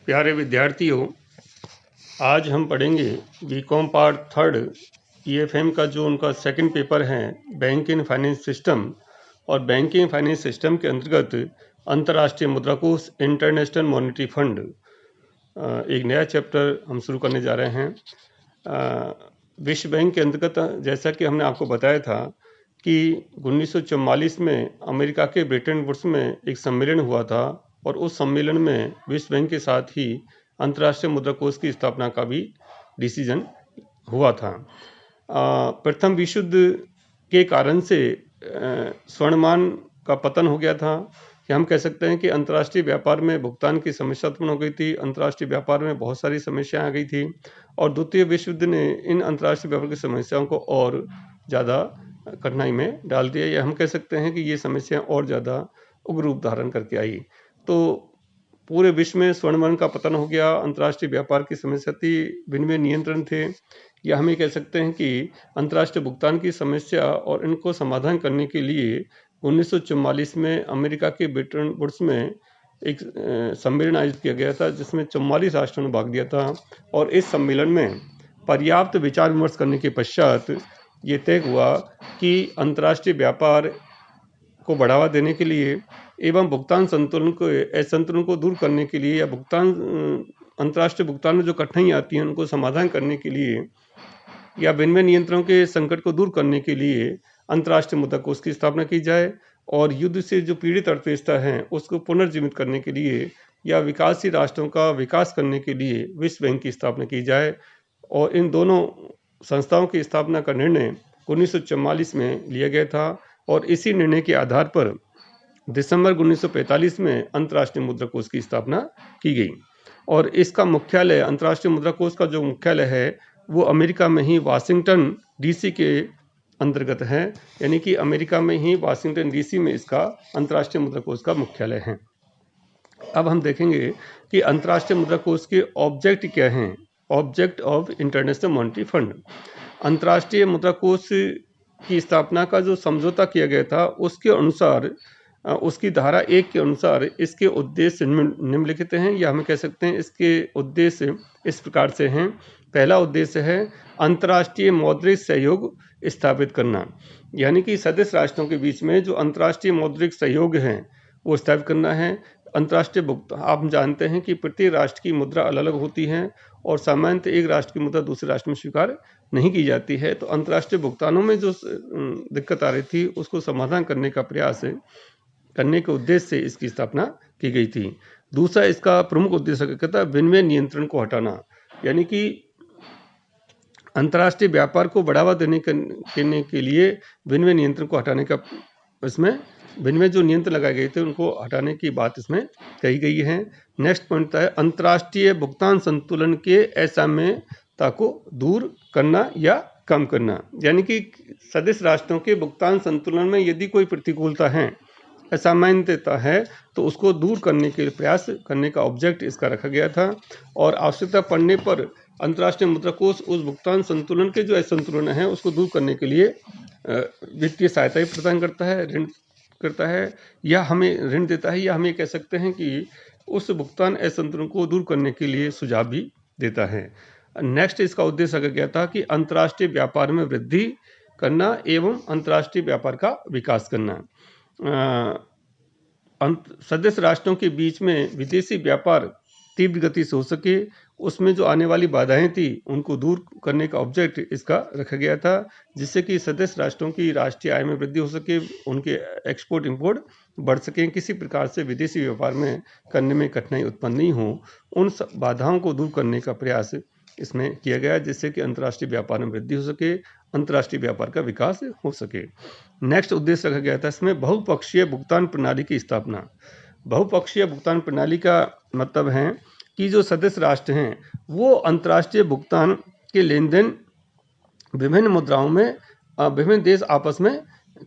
प्यारे विद्यार्थियों, आज हम पढ़ेंगे बीकॉम पार्ट थर्ड ईएफएम का जो उनका सेकंड पेपर है बैंकिंग फाइनेंस सिस्टम। और बैंकिंग फाइनेंस सिस्टम के अंतर्गत अंतर्राष्ट्रीय मुद्रा कोष इंटरनेशनल मॉनेटरी फंड एक नया चैप्टर हम शुरू करने जा रहे हैं। विश्व बैंक के अंतर्गत जैसा कि हमने आपको बताया था कि 1944 में अमेरिका के ब्रिटेन वुड्स में एक सम्मेलन हुआ था और उस सम्मेलन में विश्व बैंक के साथ ही अंतर्राष्ट्रीय मुद्रा कोष की स्थापना का भी डिसीजन हुआ था। प्रथम विश्व युद्ध के कारण से स्वर्णमान का पतन हो गया था कि हम कह सकते हैं कि अंतर्राष्ट्रीय व्यापार में भुगतान की समस्या उत्पन्न हो गई थी। अंतर्राष्ट्रीय व्यापार में बहुत सारी समस्याएं आ गई थी और द्वितीय विश्व युद्ध ने इन अंतर्राष्ट्रीय व्यापार की समस्याओं को और ज़्यादा कठिनाई में डाल दिया, या हम कह सकते हैं कि ये समस्याएं और ज़्यादा उग्र रूप धारण करके आई। तो पूरे विश्व में स्वर्णमान का पतन हो गया, अंतर्राष्ट्रीय व्यापार की समस्या थी, विनिमय नियंत्रण थे, या हम ये कह सकते हैं कि अंतर्राष्ट्रीय भुगतान की समस्या और इनको समाधान करने के लिए 1944 में अमेरिका के ब्रिटेन वुड्स में एक सम्मेलन आयोजित किया गया था जिसमें 44 राष्ट्रों ने भाग लिया था। और इस सम्मेलन में पर्याप्त विचार विमर्श करने के पश्चात ये तय हुआ कि अंतर्राष्ट्रीय व्यापार को बढ़ावा देने के लिए एवं भुगतान संतुलन को असंतुलन को दूर करने के लिए या अंतर्राष्ट्रीय भुगतान में जो कठिनाई आती है उनको समाधान करने के लिए या विनिमय नियंत्रणों के संकट को दूर करने के लिए अंतर्राष्ट्रीय मुद्रा कोष की स्थापना की जाए और युद्ध से जो पीड़ित अर्थव्यवस्था है उसको पुनर्जीवित करने के लिए या विकासशील राष्ट्रों का विकास करने के लिए विश्व बैंक की स्थापना की जाए। और इन दोनों संस्थाओं की स्थापना का निर्णय 1944 में लिया गया था और इसी निर्णय के आधार पर दिसंबर 1945 में अंतर्राष्ट्रीय मुद्रा कोष की स्थापना की गई। और इसका मुख्यालय, अंतर्राष्ट्रीय मुद्रा कोष का जो मुख्यालय है वो अमेरिका में ही वाशिंगटन डीसी के अंतर्गत है, यानी कि अमेरिका में ही वाशिंगटन डीसी में इसका अंतर्राष्ट्रीय मुद्रा कोष का मुख्यालय है। अब हम देखेंगे कि अंतर्राष्ट्रीय मुद्रा कोष के ऑब्जेक्ट क्या हैं। Object of international monetary fund, अंतर्राष्ट्रीय मुद्रा कोष की स्थापना का जो समझौता किया गया था उसके अनुसार, उसकी धारा 1 के अनुसार इसके उद्देश्य निम्नलिखित हैं, या हम कह सकते हैं इसके उद्देश्य इस प्रकार से हैं। पहला उद्देश्य है अंतर्राष्ट्रीय मौद्रिक सहयोग स्थापित करना, यानी कि सदस्य राष्ट्रों के बीच में जो अंतर्राष्ट्रीय मौद्रिक सहयोग है वो स्थापित करना है। अंतर्राष्ट्रीय भुगतान, आप जानते हैं कि प्रत्येक राष्ट्र की मुद्रा अलग अलग होती है और सामान्यतः एक राष्ट्र की मुद्रा दूसरे राष्ट्र में स्वीकार नहीं की जाती है। तो अंतर्राष्ट्रीय भुगतानों में जो दिक्कत आ रही थी उसको समाधान करने का प्रयास करने के उद्देश्य से इसकी स्थापना की गई थी। दूसरा इसका प्रमुख उद्देश्य क्या था, विनिमय नियंत्रण को हटाना, यानी कि अंतर्राष्ट्रीय व्यापार को बढ़ावा देने के लिए विनिमय नियंत्रण को हटाने का, इसमें विनिमय जो नियंत्रण लगाए गए थे उनको हटाने की बात इसमें कही गई है। नेक्स्ट पॉइंट है अंतर्राष्ट्रीय भुगतान संतुलन के असाम्यता को दूर करना या कम करना, यानी कि सदस्य राष्ट्रों के भुगतान संतुलन में यदि कोई प्रतिकूलता है, असामान्यता है, तो उसको दूर करने के प्रयास करने का ऑब्जेक्ट इसका रखा गया था। और आवश्यकता पड़ने पर अंतर्राष्ट्रीय मुद्रा कोष उस भुगतान संतुलन के जो असंतुलन है उसको दूर करने के लिए वित्तीय सहायता भी प्रदान करता है, ऋण करता है, या हमें ऋण देता है, या हम ये कह सकते हैं कि उस भुगतान असंतुलन को दूर करने के लिए सुझाव भी देता है। नेक्स्ट इसका उद्देश्य रखा गया था कि अंतर्राष्ट्रीय व्यापार में वृद्धि करना एवं अंतर्राष्ट्रीय व्यापार का विकास करना। सदस्य राष्ट्रों के बीच में विदेशी व्यापार तीव्र गति से हो सके, उसमें जो आने वाली बाधाएं थी उनको दूर करने का ऑब्जेक्ट इसका रखा गया था, जिससे कि सदस्य राष्ट्रों की राष्ट्रीय आय में वृद्धि हो सके, उनके एक्सपोर्ट इंपोर्ट बढ़ सकें, किसी प्रकार से विदेशी व्यापार में करने में कठिनाई उत्पन्न नहीं हो, उन बाधाओं को दूर करने का प्रयास इसमें किया गया, जिससे कि अंतर्राष्ट्रीय व्यापार में वृद्धि हो सके, अंतर्राष्ट्रीय व्यापार का विकास हो सके। नेक्स्ट उद्देश्य रखा गया था इसमें बहुपक्षीय भुगतान प्रणाली की स्थापना। बहुपक्षीय भुगतान प्रणाली का मतलब है कि जो सदस्य राष्ट्र हैं वो अंतर्राष्ट्रीय भुगतान के लेन देन विभिन्न मुद्राओं में विभिन्न देश आपस में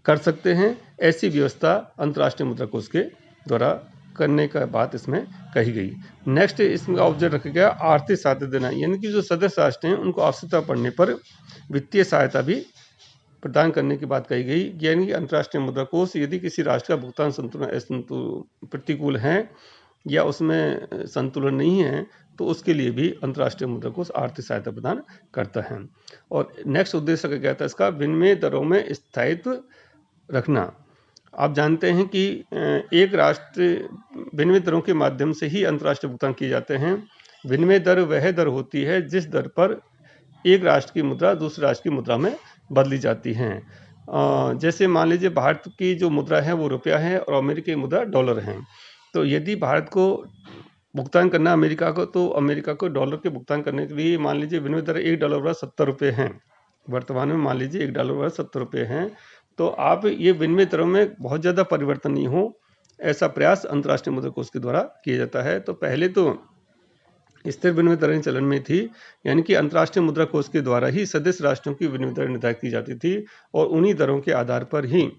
कर सकते हैं, ऐसी व्यवस्था अंतर्राष्ट्रीय मुद्रा कोष के द्वारा करने का बात इसमें कही गई। नेक्स्ट इसमें ऑब्जेक्ट रखा गया आर्थिक सहायता देना, यानी कि जो सदस्य राष्ट्र हैं उनको आवश्यकता पड़ने पर वित्तीय सहायता भी प्रदान करने की बात कही गई, यानी कि अंतर्राष्ट्रीय मुद्रा कोष यदि किसी राष्ट्र का भुगतान संतुलन प्रतिकूल है या उसमें संतुलन नहीं है, तो उसके लिए भी अंतर्राष्ट्रीय मुद्रा कोष आर्थिक सहायता प्रदान करता है। और नेक्स्ट उद्देश्य क्या था इसका, विनिमय दरों में स्थायित्व रखना। आप जानते हैं कि एक राष्ट्र विनिमय दरों के माध्यम से ही अंतर्राष्ट्रीय भुगतान किए जाते हैं। विनिमय दर वह दर होती है जिस दर पर एक राष्ट्र की मुद्रा दूसरे राष्ट्र की मुद्रा में बदली जाती है। जैसे मान लीजिए भारत की जो मुद्रा है वो रुपया है और अमेरिकी मुद्रा डॉलर है। तो यदि भारत को भुगतान करना अमेरिका को, तो अमेरिका को डॉलर के भुगतान करने के लिए मान लीजिए विनिमय दर $1 ₹70 है। वर्तमान में मान लीजिए $1 ₹70 है। तो आप ये विनिमय दरों में बहुत ज़्यादा परिवर्तन नहीं हो, ऐसा प्रयास अंतर्राष्ट्रीय मुद्रा कोष के द्वारा किया जाता है। तो पहले तो स्थिर विनिमय दरें चलन में थी, यानी कि अंतर्राष्ट्रीय मुद्रा कोष के द्वारा ही सदस्य राष्ट्रों की विनिमय दर निर्धारित की जाती थी और उन्हीं दरों के आधार पर ही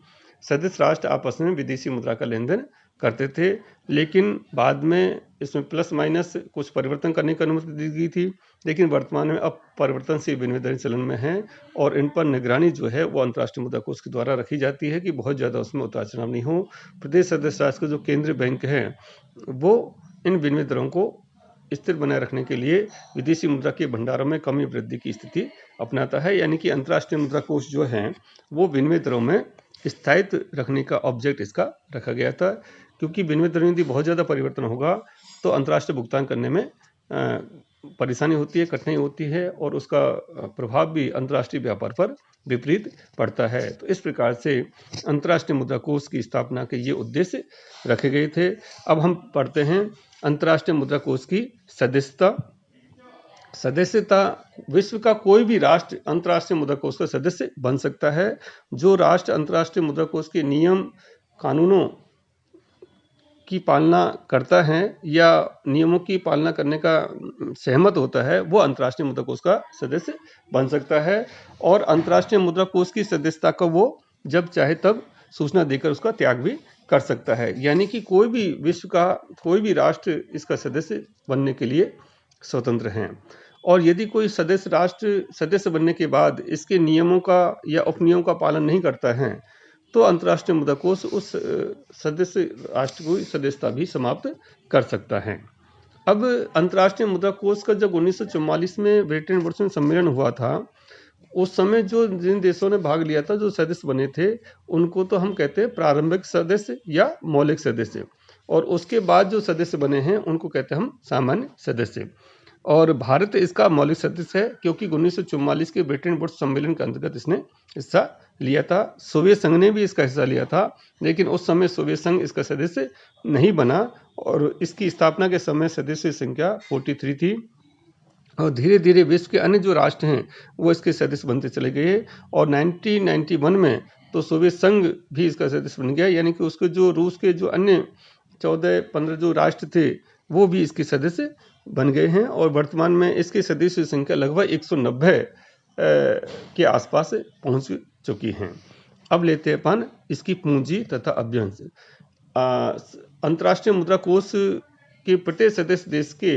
सदस्य राष्ट्र आपस में विदेशी मुद्रा का लेन देन करते थे। लेकिन बाद में इसमें प्लस माइनस कुछ परिवर्तन करने की अनुमति दी गई थी, लेकिन वर्तमान में अब परिवर्तनशील विनिमय दरें चलन में हैं और इन पर निगरानी जो है वो अंतर्राष्ट्रीय मुद्रा कोष के द्वारा रखी जाती है कि बहुत ज़्यादा उसमें उतार चढ़ाव नहीं हो। प्रत्येक सदस्य राष्ट्र का जो केंद्रीय बैंक है वो इन विनिमय दरों को स्थिर बनाए रखने के लिए विदेशी मुद्रा के भंडारों में कमी वृद्धि की स्थिति अपनाता है। यानी कि अंतर्राष्ट्रीय मुद्रा कोष जो है वो विनिमय दरों में स्थायित्व रखने का ऑब्जेक्ट इसका रखा गया था, क्योंकि विनिमय दर में यदि बहुत ज़्यादा परिवर्तन होगा तो अंतर्राष्ट्रीय भुगतान करने में परेशानी होती है, कठिनाई होती है और उसका प्रभाव भी अंतर्राष्ट्रीय व्यापार पर विपरीत पड़ता है। तो इस प्रकार से अंतर्राष्ट्रीय मुद्रा कोष की स्थापना के ये उद्देश्य रखे गए थे। अब हम पढ़ते हैं अंतर्राष्ट्रीय मुद्रा कोष की सदस्यता। सदस्यता, विश्व का कोई भी राष्ट्र अंतर्राष्ट्रीय मुद्रा कोष का सदस्य बन सकता है। जो राष्ट्र अंतर्राष्ट्रीय मुद्रा कोष के नियम कानूनों की पालना करता है या नियमों की पालना करने का सहमत होता है, वो अंतर्राष्ट्रीय मुद्रा कोष का सदस्य बन सकता है। और अंतर्राष्ट्रीय मुद्रा कोष की सदस्यता को वो जब चाहे तब सूचना देकर उसका त्याग भी कर सकता है। यानी कि कोई भी विश्व का कोई भी राष्ट्र इसका सदस्य बनने के लिए स्वतंत्र हैं। और यदि कोई सदस्य राष्ट्र सदस्य बनने के बाद इसके नियमों का या उपनियमों का पालन नहीं करता है, तो अंतर्राष्ट्रीय मुद्रा कोष उस सदस्य राष्ट्र को सदस्यता भी समाप्त कर सकता है। अब अंतर्राष्ट्रीय मुद्रा कोष का जब 1944 में ब्रिटेन वुड्स में सम्मेलन हुआ था, उस समय जो जिन देशों ने भाग लिया था, जो सदस्य बने थे, उनको तो हम कहते हैं प्रारंभिक सदस्य या मौलिक सदस्य, और उसके बाद जो सदस्य बने हैं उनको कहते हैं हम सामान्य सदस्य। और भारत इसका मौलिक सदस्य है, क्योंकि 1944 के ब्रिटेन वुड्स सम्मेलन के अंतर्गत इसने हिस्सा लिया था। सोवियत संघ ने भी इसका हिस्सा लिया था, लेकिन उस समय सोवियत संघ इसका सदस्य नहीं बना और इसकी स्थापना के समय सदस्य संख्या 43 थी। और धीरे धीरे विश्व के अन्य जो राष्ट्र हैं वो इसके सदस्य बनते चले गए और 1991 में तो सोवियत संघ भी इसका सदस्य बन गया। यानी कि उसके जो रूस के जो अन्य 14-15 जो राष्ट्र थे वो भी इसके सदस्य बन गए हैं और वर्तमान में इसके सदस्य संख्या लगभग 190 के आसपास पहुंच चुकी हैं। अब लेते हैं अपन इसकी पूंजी तथा अभ्यंश। अंतर्राष्ट्रीय मुद्रा कोष के प्रत्येक सदस्य देश के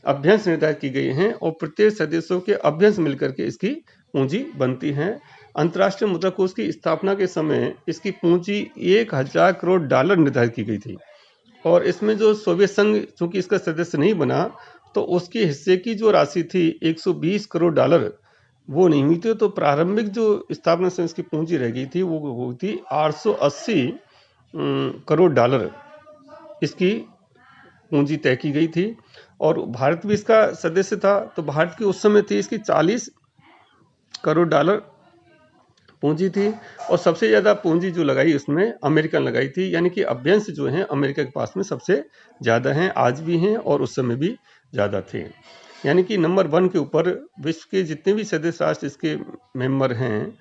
अभ्यंश निर्धारित की गई हैं और प्रत्येक सदस्यों के अभ्यंश मिलकर के इसकी पूंजी बनती है। अंतर्राष्ट्रीय मुद्रा कोष की स्थापना के समय इसकी पूंजी $1000 करोड़ निर्धारित की गई थी और इसमें जो सोवियत संघ चूंकि इसका सदस्य नहीं बना तो उसके हिस्से की जो राशि थी $120 करोड़ वो नहीं हुई थी। तो प्रारंभिक जो स्थापना से इसकी पूंजी रह गई थी वो थी $880 करोड़ इसकी पूंजी तय की गई थी और भारत भी इसका सदस्य था। तो भारत की उस समय थी इसकी $40 करोड़ पूंजी थी और सबसे ज़्यादा पूंजी जो लगाई उसमें अमेरिका ने लगाई थी। यानी कि अभ्यंश जो हैं अमेरिका के पास में सबसे ज़्यादा हैं, आज भी हैं और उस समय भी ज़्यादा थे। यानी कि नंबर 1 के ऊपर विश्व के जितने भी सदस्य राष्ट्र इसके मेंबर हैं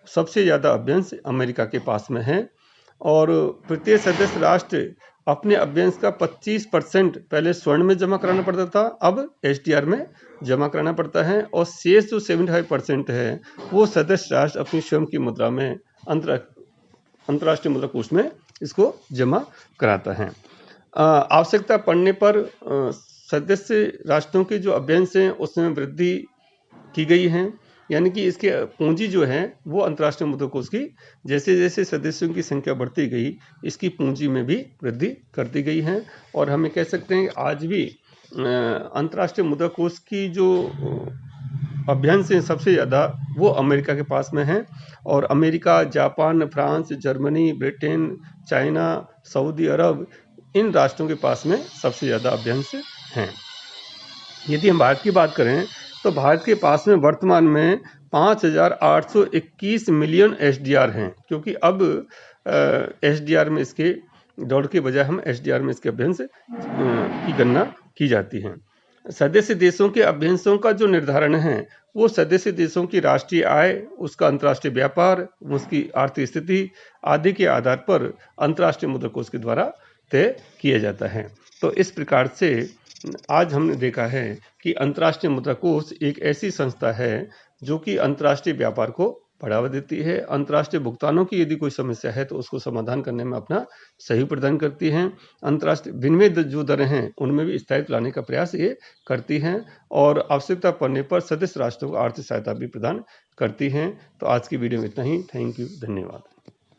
सबसे ज़्यादा अभ्यंश अमेरिका के पास में है और प्रत्येक सदस्य राष्ट्र अपने अभ्यंश का 25% पहले स्वर्ण में जमा कराना पड़ता था, अब SDR में जमा कराना पड़ता है और शेष जो 75% है वो सदस्य राष्ट्र अपनी स्वयं की मुद्रा में अंतर्राष्ट्रीय मुद्रा कोष में इसको जमा कराता है। आवश्यकता पड़ने पर सदस्य राष्ट्रों के जो अभ्यंश हैं उसमें वृद्धि की गई है। यानी कि इसके पूंजी जो है वो अंतर्राष्ट्रीय मुद्रा कोष की जैसे जैसे सदस्यों की संख्या बढ़ती गई, इसकी पूंजी में भी वृद्धि करती गई है। और हमें कह सकते हैं आज भी अंतर्राष्ट्रीय मुद्रा कोष की जो अभ्यंश हैं सबसे ज़्यादा वो अमेरिका के पास में हैं, और America, Japan, France, Germany, Britain, China, Saudi Arab, इन राष्ट्रों के पास में सबसे ज़्यादा अभ्यंश हैं। यदि हम भारत की बात करें तो भारत के पास में वर्तमान में 5,821 मिलियन SDR हैं, क्योंकि अब SDR में इसके डॉलर के बजाय हम SDR में इसके अभ्यंश की गणना की जाती है। सदस्य देशों के अभ्यंशों का जो निर्धारण है वो सदस्य देशों की राष्ट्रीय आय, उसका अंतर्राष्ट्रीय व्यापार, उसकी आर्थिक स्थिति आदि के आधार पर अंतर्राष्ट्रीय मुद्रा कोष के द्वारा तय किया जाता है। तो इस प्रकार से आज हमने देखा है कि अंतर्राष्ट्रीय मुद्रा कोष एक ऐसी संस्था है जो कि अंतर्राष्ट्रीय व्यापार को बढ़ावा देती है, अंतर्राष्ट्रीय भुगतानों की यदि कोई समस्या है तो उसको समाधान करने में अपना सहयोग प्रदान करती हैं, अंतर्राष्ट्रीय विनिमय जो दरें हैं उनमें भी स्थायित्व लाने का प्रयास ये करती हैं, और आवश्यकता पड़ने पर सदस्य राष्ट्रों को आर्थिक सहायता भी प्रदान करती हैं। तो आज की वीडियो में इतना ही। थैंक यू, धन्यवाद।